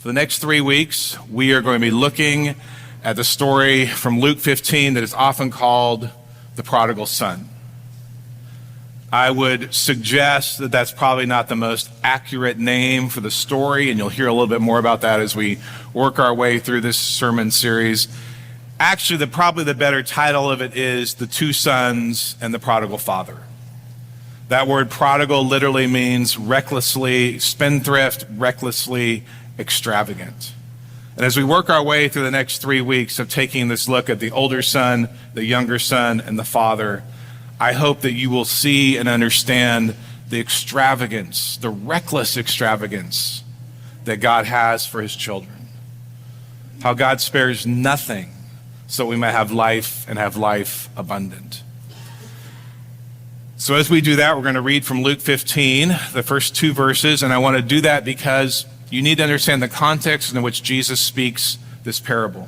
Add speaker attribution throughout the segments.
Speaker 1: For the next 3 weeks, we are going to be looking at the story from Luke 15 that is often called the prodigal son. I would suggest that that's probably not the most accurate name for the story, and you'll hear a little bit more about that as we work our way through this sermon series. Actually, probably the better title of it is The Two Sons and the Prodigal Father. That word prodigal literally means recklessly spendthrift, recklessly extravagant. And as we work our way through the next 3 weeks of taking this look at the older son, the younger son, and the father, I hope that you will see and understand the extravagance, the reckless extravagance that God has for his children. How God spares nothing so we might have life and have life abundant. So as we do that, we're going to read from Luke 15, the first 2 verses, and I want to do that because you need to understand the context in which Jesus speaks this parable.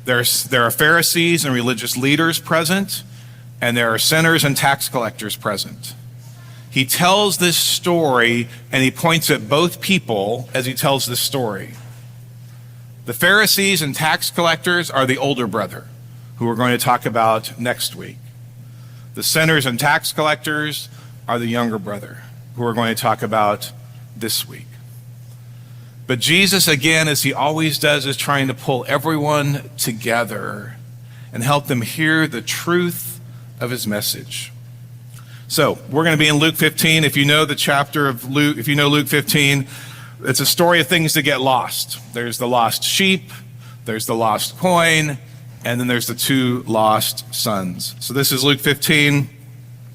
Speaker 1: There are Pharisees and religious leaders present, and there are sinners and tax collectors present. He tells this story, and he points at both people as he tells this story. The Pharisees and tax collectors are the older brother, who we're going to talk about next week. The sinners and tax collectors are the younger brother, who we're going to talk about this week. But Jesus, again, as he always does, is trying to pull everyone together and help them hear the truth of his message. So we're going to be in Luke 15. If you know the chapter of Luke, if you know Luke 15, it's a story of things that get lost. There's the lost sheep, there's the lost coin, and then there's the 2 lost sons. So this is Luke 15,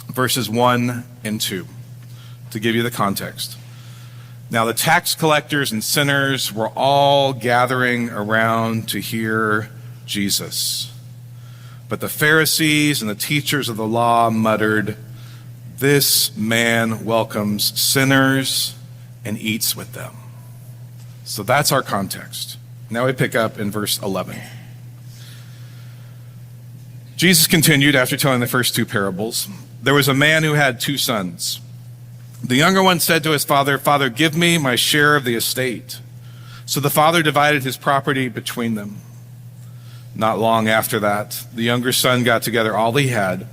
Speaker 1: verses 1 and 2, to give you the context. Now the tax collectors and sinners were all gathering around to hear Jesus. But the Pharisees and the teachers of the law muttered, "This man welcomes sinners and eats with them." So that's our context. Now we pick up in verse 11. Jesus continued after telling the first 2 parables. There was a man who had 2 sons. The younger one said to his father, "Father, give me my share of the estate." So the father divided his property between them. Not long after that, the younger son got together all he had,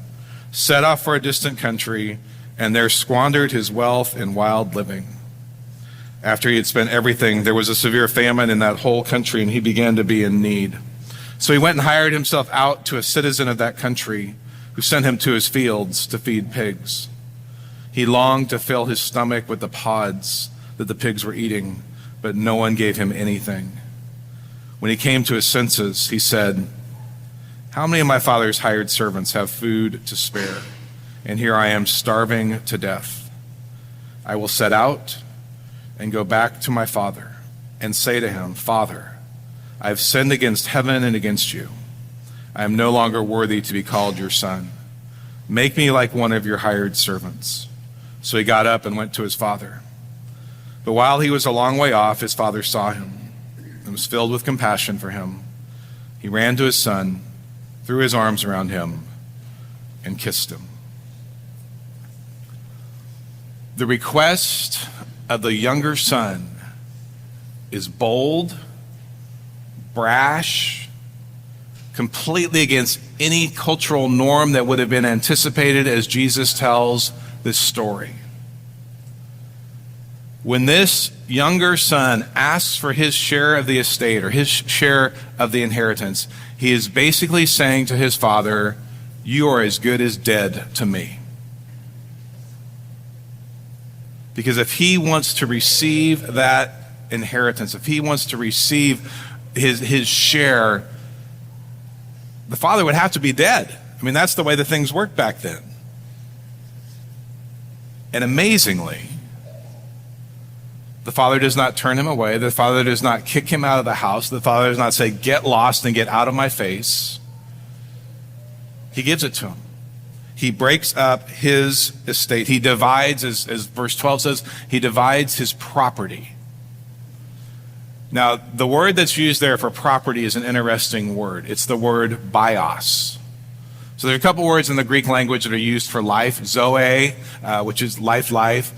Speaker 1: set off for a distant country, and there squandered his wealth in wild living. After he had spent everything, there was a severe famine in that whole country, and he began to be in need. So he went and hired himself out to a citizen of that country, who sent him to his fields to feed pigs. He longed to fill his stomach with the pods that the pigs were eating, but no one gave him anything. When he came to his senses, he said, "How many of my father's hired servants have food to spare? And here I am starving to death. I will set out and go back to my father and say to him, 'Father, I have sinned against heaven and against you. I am no longer worthy to be called your son. Make me like one of your hired servants.' So he got up and went to his father. But while he was a long way off, his father saw him and was filled with compassion for him. He ran to his son, threw his arms around him, and kissed him." The request of the younger son is bold, brash, completely against any cultural norm that would have been anticipated as Jesus tells this story. When this younger son asks for his share of the estate or his share of the inheritance, he is basically saying to his father, "You are as good as dead to me." Because if he wants to receive that inheritance, if he wants to receive his share, the father would have to be dead. I mean, that's the way the things worked back then. And amazingly, the father does not turn him away. The father does not kick him out of the house. The father does not say, "Get lost and get out of my face." He gives it to him. He breaks up his estate. He divides, as verse 12 says, he divides his property. Now, the word that's used there for property is an interesting word. It's the word bios. So there are a couple words in the Greek language that are used for life. Zoe, which is life.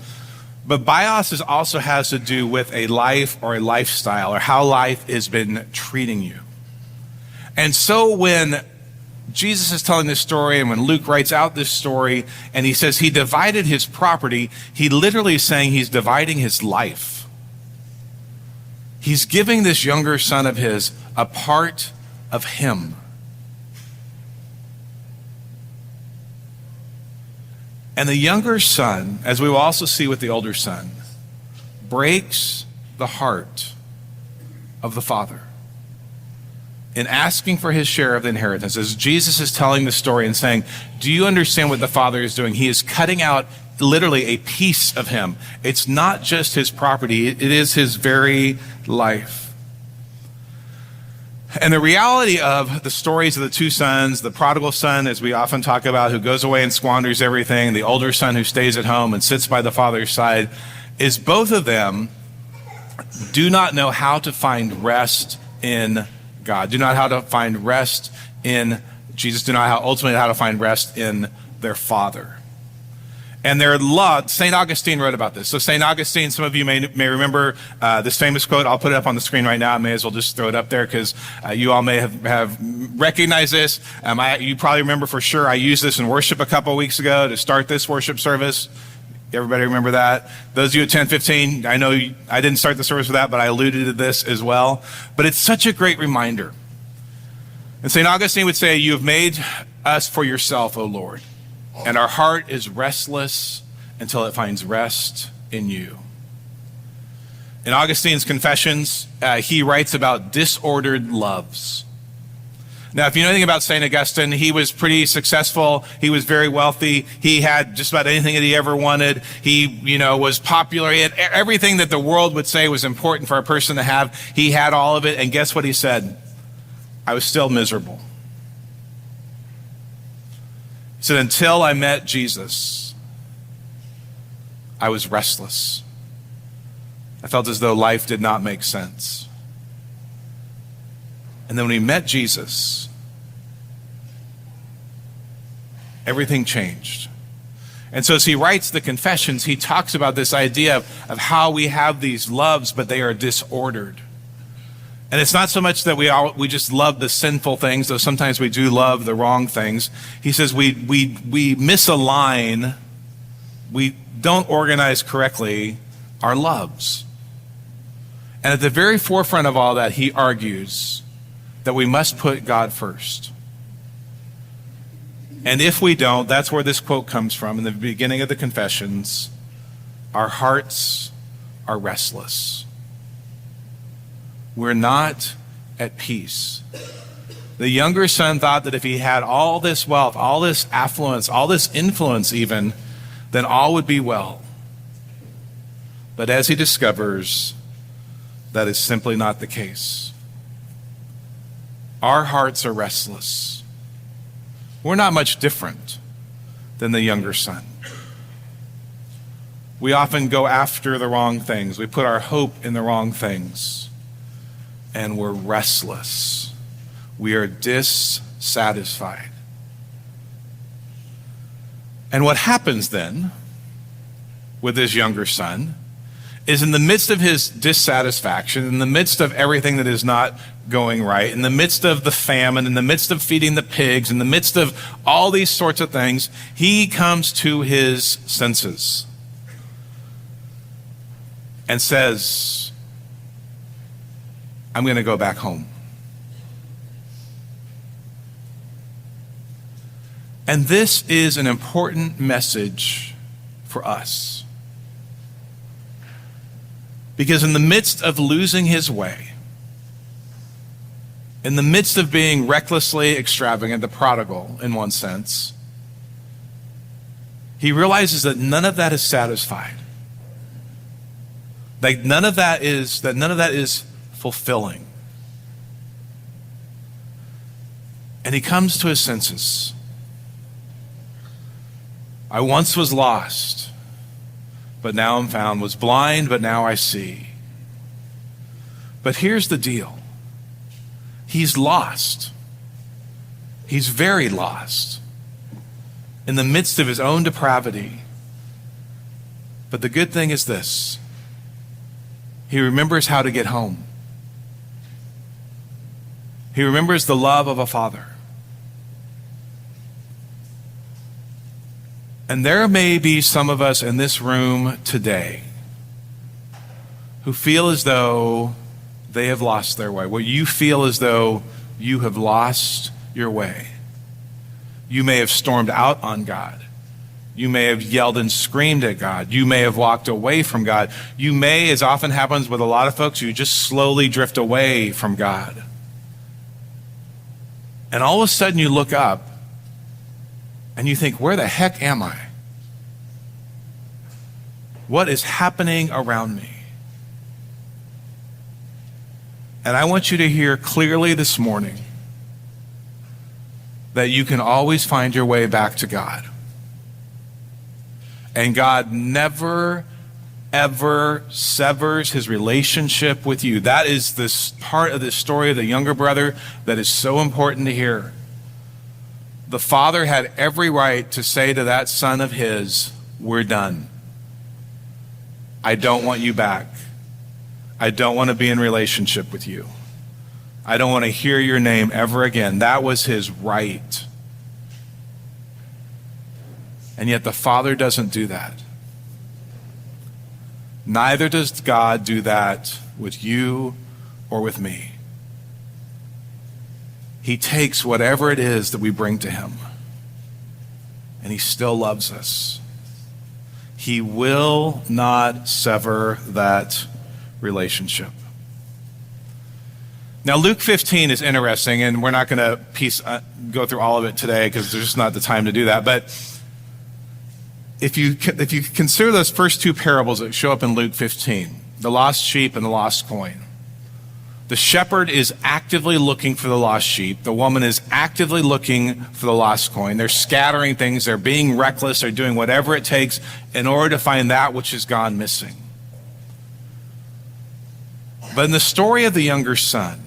Speaker 1: But bios also has to do with a life or a lifestyle or how life has been treating you. And so when Jesus is telling this story and when Luke writes out this story and he says he divided his property, he literally is saying he's dividing his life. He's giving this younger son of his a part of him. And the younger son, as we will also see with the older son, breaks the heart of the father in asking for his share of the inheritance. As Jesus is telling the story and saying, do you understand what the father is doing? He is cutting out literally a piece of him. It's not just his property, it is his very life. And the reality of the stories of the two sons, the prodigal son, as we often talk about, who goes away and squanders everything, the older son who stays at home and sits by the father's side, is both of them do not know how to find rest in God, do not know how to find rest in Jesus, do not ultimately how to find rest in their father. And their love, St. Augustine wrote about this. So St. Augustine, some of you may remember this famous quote. I'll put it up on the screen right now. I may as well just throw it up there because you all may have recognized this. You probably remember for sure I used this in worship a couple of weeks ago to start this worship service. Everybody remember that? Those of you at 10:15, I know I didn't start the service with that, but I alluded to this as well. But it's such a great reminder. And St. Augustine would say, you have made us for yourself, O Lord. And our heart is restless until it finds rest in you. In Augustine's Confessions, he writes about disordered loves. Now, if you know anything about St. Augustine, he was pretty successful. He was very wealthy. He had just about anything that he ever wanted. He, was popular. He had everything that the world would say was important for a person to have. He had all of it. And guess what he said? I was still miserable. He said, until I met Jesus, I was restless. I felt as though life did not make sense. And then when he met Jesus, everything changed. And so as he writes the Confessions, he talks about this idea of how we have these loves, but they are disordered. And it's not so much that we just love the sinful things, though sometimes we do love the wrong things. He says we misalign, we don't organize correctly our loves. And at the very forefront of all that, he argues that we must put God first. And if we don't, that's where this quote comes from in the beginning of the Confessions, our hearts are restless. We're not at peace. The younger son thought that if he had all this wealth, all this affluence, all this influence even, then all would be well. But as he discovers, that is simply not the case. Our hearts are restless. We're not much different than the younger son. We often go after the wrong things. We put our hope in the wrong things. And we're restless. We are dissatisfied. And what happens then with this younger son is in the midst of his dissatisfaction, in the midst of everything that is not going right, in the midst of the famine, in the midst of feeding the pigs, in the midst of all these sorts of things, he comes to his senses and says, I'm going to go back home. And this is an important message for us. Because in the midst of losing his way, in the midst of being recklessly extravagant, the prodigal in one sense, he realizes that none of that is satisfied. Like none of that is fulfilling. And he comes to his senses. I once was lost, but now I'm found, was blind, but now I see. But here's the deal. He's lost. He's very lost. In the midst of his own depravity, But the good thing is this: he remembers how to get home. He remembers the love of a father. And there may be some of us in this room today who feel as though they have lost their way. Well, you feel as though you have lost your way. You may have stormed out on God. You may have yelled and screamed at God. You may have walked away from God. You may, as often happens with a lot of folks, you just slowly drift away from God. And all of a sudden you look up and you think, where the heck am I? What is happening around me? And I want you to hear clearly this morning that you can always find your way back to God. And God never, ever severs his relationship with you. That is this part of the story of the younger brother that is so important to hear. The father had every right to say to that son of his, we're done. I don't want you back. I don't want to be in relationship with you. I don't want to hear your name ever again. That was his right. And yet the Father doesn't do that. Neither does God do that with you or with me. He takes whatever it is that we bring to him, and he still loves us. He will not sever that relationship. Now, Luke 15 is interesting, and we're not going to go through all of it today because there's just not the time to do that. But if you consider those first two parables that show up in Luke 15, the lost sheep and the lost coin, the shepherd is actively looking for the lost sheep. The woman is actively looking for the lost coin. They're scattering things. They're being reckless. They're doing whatever it takes in order to find that which has gone missing. But in the story of the younger son,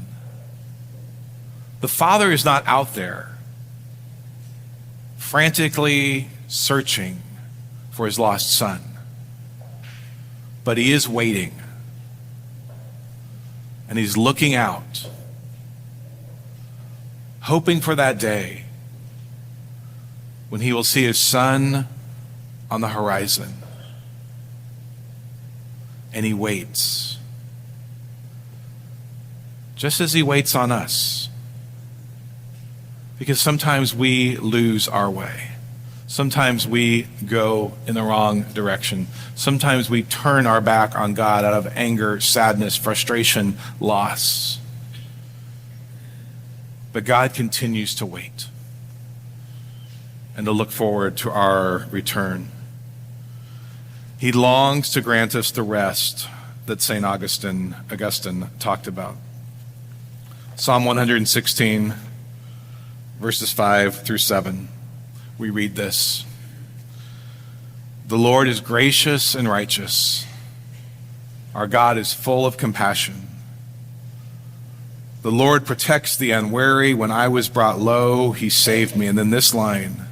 Speaker 1: the father is not out there frantically searching for his lost son, but he is waiting. And he's looking out, hoping for that day when he will see his son on the horizon. And he waits. Just as he waits on us. Because sometimes we lose our way. Sometimes we go in the wrong direction. Sometimes we turn our back on God out of anger, sadness, frustration, loss. But God continues to wait and to look forward to our return. He longs to grant us the rest that St. Augustine talked about. Psalm 116, verses 5 through 7. We read this. The Lord is gracious and righteous. Our God is full of compassion. The Lord protects the unwary. When I was brought low, he saved me. And then this line,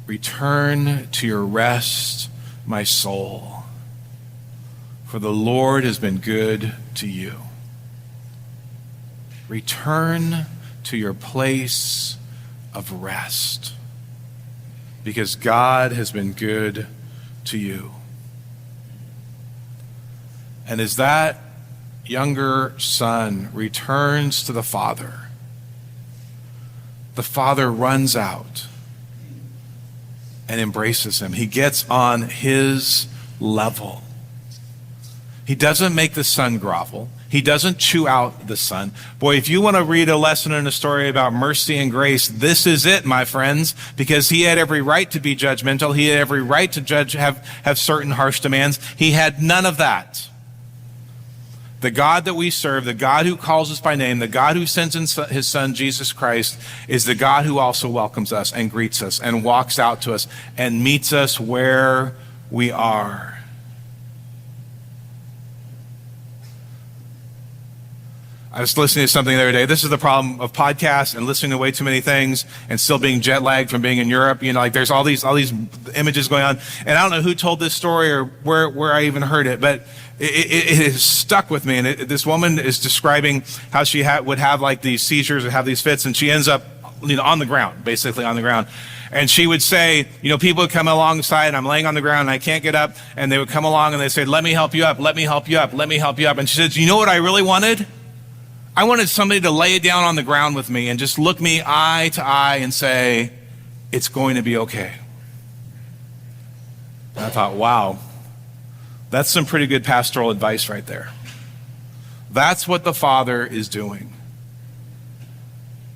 Speaker 1: return to your rest, my soul, for the Lord has been good to you. Return to your place of rest, because God has been good to you. And as that younger son returns to the father runs out and embraces him. He gets on his level. He doesn't make the son grovel. He doesn't chew out the son. Boy, if you want to read a lesson in a story about mercy and grace, this is it, my friends, because he had every right to be judgmental. He had every right to judge, have certain harsh demands. He had none of that. The God that we serve, the God who calls us by name, the God who sends in his son, Jesus Christ, is the God who also welcomes us and greets us and walks out to us and meets us where we are. I was listening to something the other day. This is the problem of podcasts and listening to way too many things and still being jet lagged from being in Europe. You know, like there's all these images going on. And I don't know who told this story or where I even heard it, but it has stuck with me. And this woman is describing how she would have like these seizures or have these fits, and she ends up, you know, on the ground, basically on the ground. And she would say, you know, people would come alongside, and I'm laying on the ground and I can't get up, and they would come along and they say, let me help you up, let me help you up, let me help you up. And she says, you know what I really wanted? I wanted somebody to lay down on the ground with me and just look me eye to eye and say, it's going to be okay. And I thought, wow, that's some pretty good pastoral advice right there. That's what the Father is doing.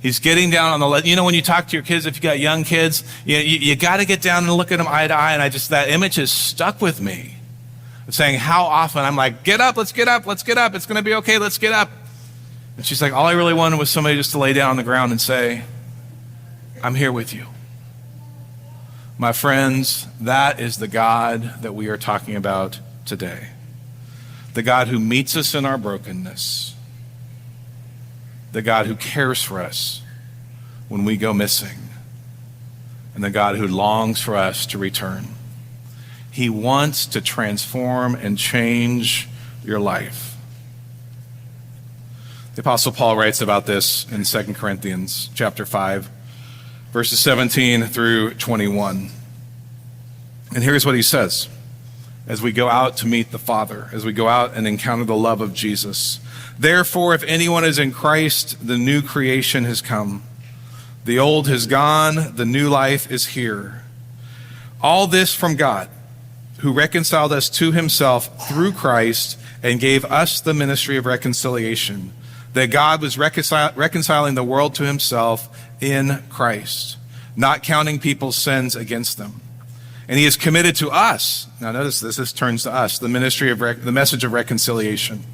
Speaker 1: He's getting down on you know, when you talk to your kids, if you got young kids, you got to get down and look at them eye to eye. And that image has stuck with me. Saying how often I'm like, get up, let's get up, let's get up. It's going to be okay, let's get up. And she's like, all I really wanted was somebody just to lay down on the ground and say, I'm here with you. My friends, that is the God that we are talking about today. The God who meets us in our brokenness. The God who cares for us when we go missing. And the God who longs for us to return. He wants to transform and change your life. The Apostle Paul writes about this in 2 Corinthians chapter 5, verses 17 through 21. And here's what he says as we go out to meet the Father, as we go out and encounter the love of Jesus. Therefore, if anyone is in Christ, the new creation has come. The old has gone, the new life is here. All this from God, who reconciled us to himself through Christ and gave us the ministry of reconciliation. That God was reconciling the world to himself in Christ, not counting people's sins against them. And he has committed to us, now notice this turns to us, the message of reconciliation.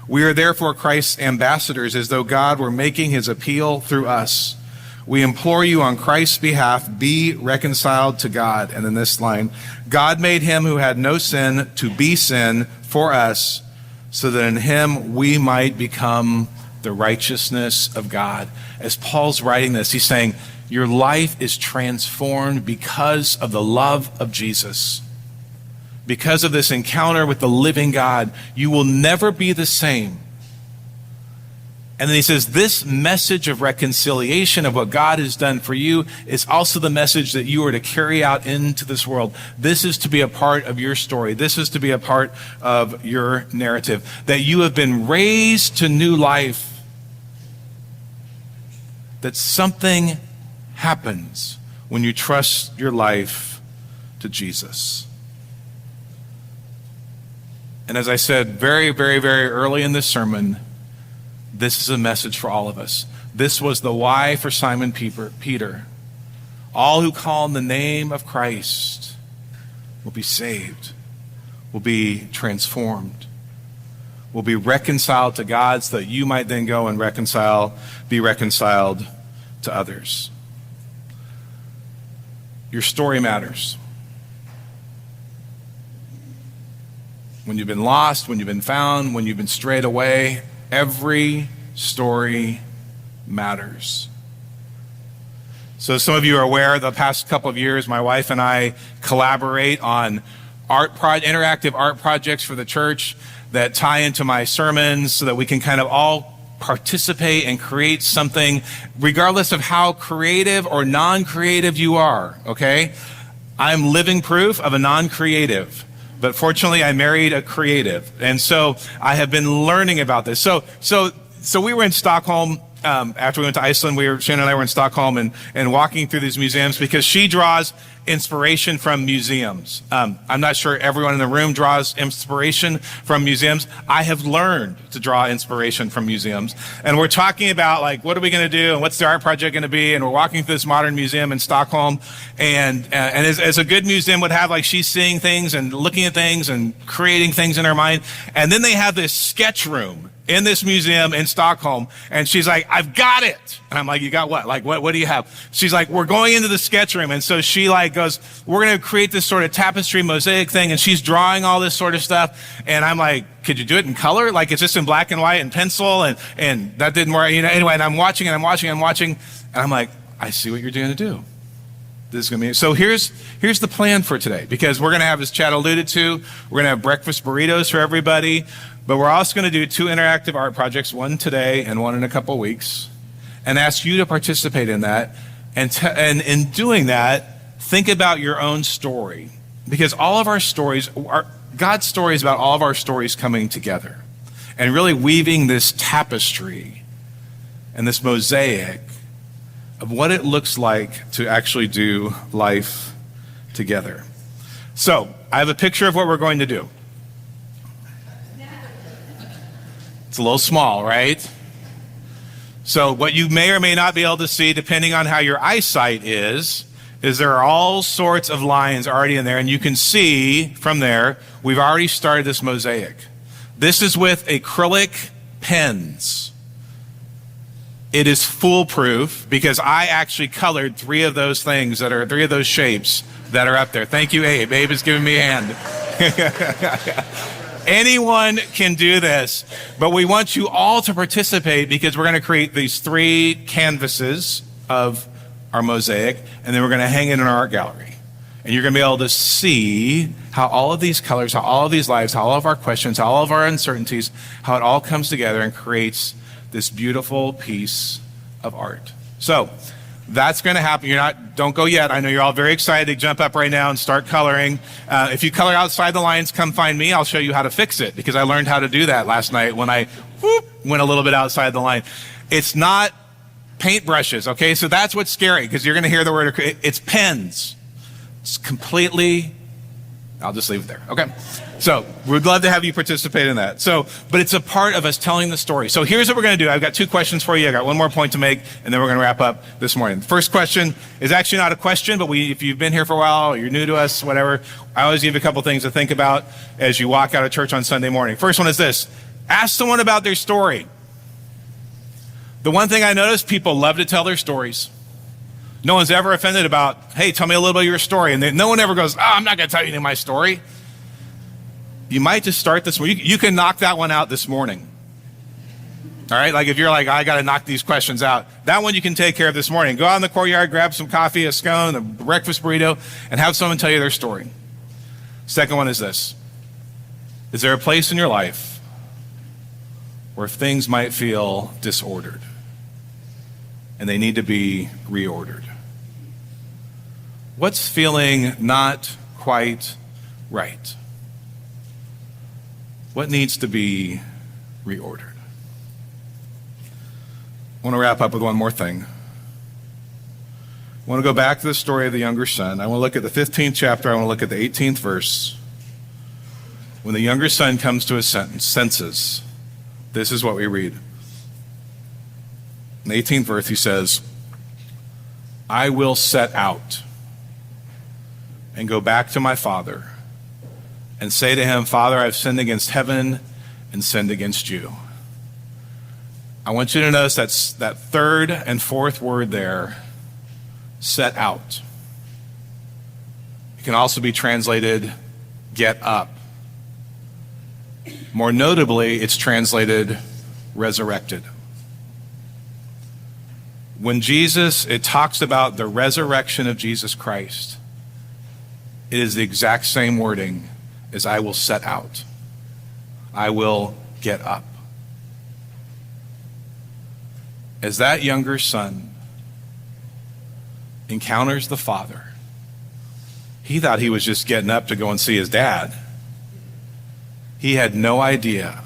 Speaker 1: We are therefore Christ's ambassadors, as though God were making his appeal through us. We implore you on Christ's behalf, be reconciled to God. And in this line, God made him who had no sin to be sin for us, so that in him we might become the righteousness of God. As Paul's writing this, he's saying, your life is transformed because of the love of Jesus. Because of this encounter with the living God, you will never be the same. And then he says, this message of reconciliation of what God has done for you is also the message that you are to carry out into this world. This is to be a part of your story. This is to be a part of your narrative. That you have been raised to new life. That something happens when you trust your life to Jesus. And as I said very, very, very early in this sermon, this is a message for all of us. This was the why for Simon Peter. All who call on the name of Christ will be saved, will be transformed, will be reconciled to God, so that you might then go and be reconciled to others. Your story matters. When you've been lost, when you've been found, when you've been strayed away, every story matters. So some of you are aware, the past couple of years, my wife and I collaborate on interactive art projects for the church that tie into my sermons so that we can kind of all participate and create something regardless of how creative or non-creative you are, okay? I'm living proof of a non-creative. But fortunately, I married a creative. And so I have been learning about this. So we were in Stockholm after we went to Iceland. Shannon and I were in Stockholm and walking through these museums because she draws inspiration from museums. I'm not sure everyone in the room draws inspiration from museums. I have learned to draw inspiration from museums. And we're talking about, like, what are we going to do and what's the art project going to be? And we're walking through this modern museum in Stockholm. And as a good museum would have, like, she's seeing things and looking at things and creating things in her mind. And then they have this sketch room. in this museum in Stockholm. And she's like, I've got it. And I'm like, you got what? Like, what do you have? She's like, we're going into the sketch room. And so she like goes, we're going to create this sort of tapestry mosaic thing. And she's drawing all this sort of stuff. And I'm like, could you do it in color? Like, it's just in black and white and pencil. And that didn't work. Anyway, and I'm watching. And I'm like, I see what you're going to do. This is going to be, so here's the plan for today, because we're going to have, as Chad alluded to, we're going to have breakfast burritos for everybody, but we're also going to do 2 interactive art projects, one today and one in a couple weeks, and ask you to participate in that. And in doing that, think about your own story, because all of our stories, God's story is about all of our stories coming together and really weaving this tapestry and this mosaic of what it looks like to actually do life together. So, I have a picture of what we're going to do. It's a little small, right? So, what you may or may not be able to see, depending on how your eyesight is there are all sorts of lines already in there, and you can see from there, we've already started this mosaic. This is with acrylic pens. It is foolproof because I actually colored 3 of those things 3 of those shapes that are up there. Thank you, Abe. Abe is giving me a hand. Anyone can do this, but we want you all to participate because we're going to create these 3 canvases of our mosaic, and then we're going to hang it in our art gallery. And you're going to be able to see how all of these colors, how all of these lives, how all of our questions, how all of our uncertainties, how it all comes together and creates this beautiful piece of art. So that's going to happen. Don't go yet. I know you're all very excited to jump up right now and start coloring. If you color outside the lines, come find me. I'll show you how to fix it, because I learned how to do that last night when I went a little bit outside the line. It's not paintbrushes, okay? So that's what's scary, because you're going to hear the word, it's pens. It's completely, I'll just leave it there, okay? So we'd love to have you participate in that. But it's a part of us telling the story. So here's what we're going to do. I've got 2 questions for you. I got one more point to make, and then we're going to wrap up this morning. The first question is actually not a question, but if you've been here for a while, or you're new to us, whatever, I always give you a couple things to think about as you walk out of church on Sunday morning. First one is this: ask someone about their story. The one thing I notice, people love to tell their stories. No one's ever offended about, hey, tell me a little bit of your story. And no one ever goes, I'm not going to tell you my story. You might just start this. You can knock that one out this morning. All right? Like if you're like, I got to knock these questions out. That one you can take care of this morning. Go out in the courtyard, grab some coffee, a scone, a breakfast burrito, and have someone tell you their story. Second one is this: is there a place in your life where things might feel disordered and they need to be reordered? What's feeling not quite right? What needs to be reordered? I want to wrap up with one more thing. I want to go back to the story of the younger son. I want to look at the 15th chapter. I want to look at the 18th verse. When the younger son comes to his senses, this is what we read. In the 18th verse, he says, I will set out and go back to my father and say to him, Father, I've sinned against heaven and sinned against you. I want you to notice that 3rd and 4th word there, set out. It can also be translated, get up. More notably, it's translated, resurrected. When it talks about the resurrection of Jesus Christ, it is the exact same wording as I will set out. I will get up. As that younger son encounters the father, he thought he was just getting up to go and see his dad. He had no idea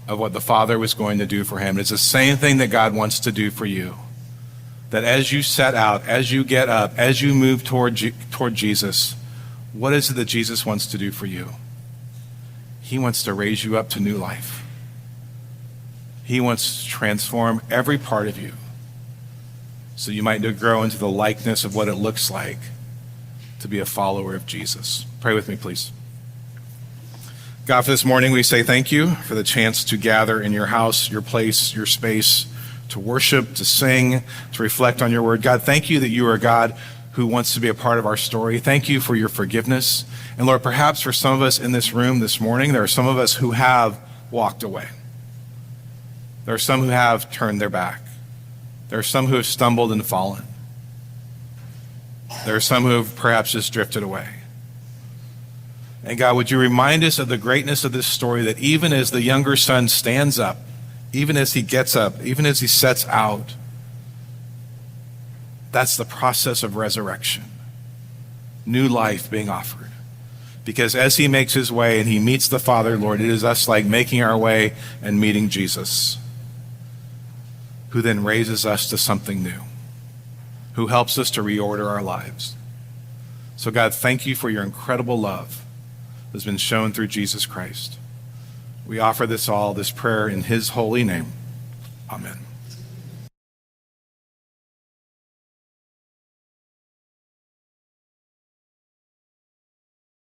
Speaker 1: of what the Father was going to do for him. It's the same thing that God wants to do for you. That as you set out, as you get up, as you move toward Jesus, what is it that Jesus wants to do for you? He wants to raise you up to new life. He wants to transform every part of you so you might grow into the likeness of what it looks like to be a follower of Jesus. Pray with me, please. God, for this morning, we say thank you for the chance to gather in your house, your place, your space, to worship, to sing, to reflect on your word. God, thank you that you are a God who wants to be a part of our story. Thank you for your forgiveness. And Lord, perhaps for some of us in this room this morning, there are some of us who have walked away. There are some who have turned their back. There are some who have stumbled and fallen. There are some who have perhaps just drifted away. And God, would you remind us of the greatness of this story, that even as the younger son stands up, even as he gets up, even as he sets out, that's the process of resurrection. New life being offered. Because as he makes his way and he meets the Father, Lord, it is us like making our way and meeting Jesus, who then raises us to something new, who helps us to reorder our lives. So God, thank you for your incredible love that's been shown through Jesus Christ. We offer this prayer in his holy name. Amen.